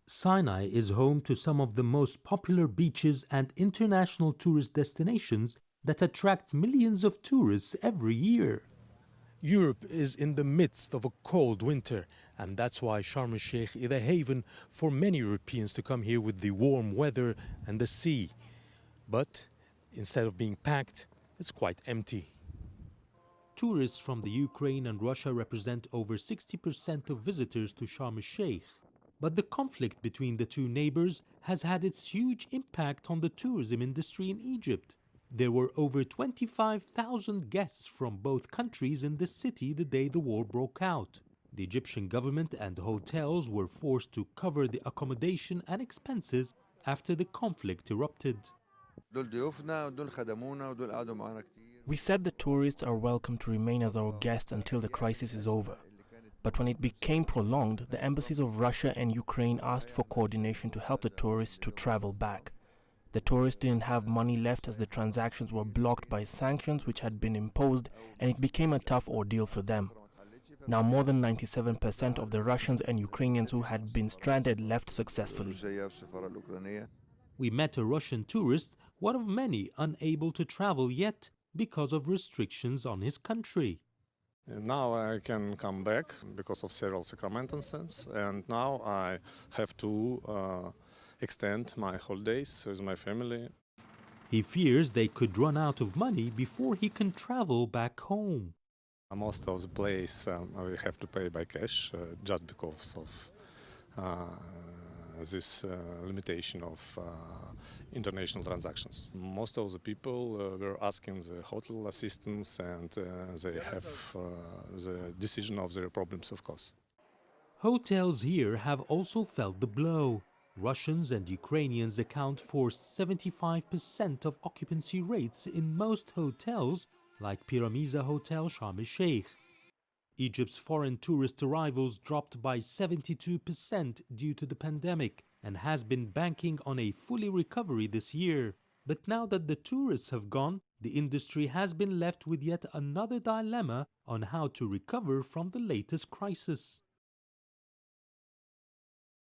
Sinai is home to some of the most popular beaches and international tourist destinations that attract millions of tourists every year. Europe is in the midst of a cold winter, and that's why Sharm el-Sheikh is a haven for many Europeans to come here with the warm weather and the sea. But instead of being packed, it's quite empty. Tourists from the Ukraine and Russia represent over 60% of visitors to Sharm el-Sheikh. But the conflict between the two neighbors has had its huge impact on the tourism industry in Egypt. There were over 25,000 guests from both countries in the city the day the war broke out. The Egyptian government and hotels were forced to cover the accommodation and expenses after the conflict erupted. We said the tourists are welcome to remain as our guests until the crisis is over. But when it became prolonged, the embassies of Russia and Ukraine asked for coordination to help the tourists to travel back. The tourists didn't have money left as the transactions were blocked by sanctions which had been imposed, and it became a tough ordeal for them. Now more than 97% of the Russians and Ukrainians who had been stranded left successfully. We met a Russian tourist, one of many unable to travel yet because of restrictions on his country. Now I can come back because of several sacramental incidents, and now I have to extend my holidays with my family. He fears they could run out of money before he can travel back home. Most of the place we have to pay by cash just because of this limitation of international transactions. Most of the people were asking the hotel assistance, and they have the decision of their problems, of course. Hotels here have also felt the blow. Russians and Ukrainians account for 75% of occupancy rates in most hotels, like Piramiza Hotel Sharm el-Sheikh. Egypt's foreign tourist arrivals dropped by 72% due to the pandemic and has been banking on a fully recovery this year. But now that the tourists have gone, the industry has been left with yet another dilemma on how to recover from the latest crisis.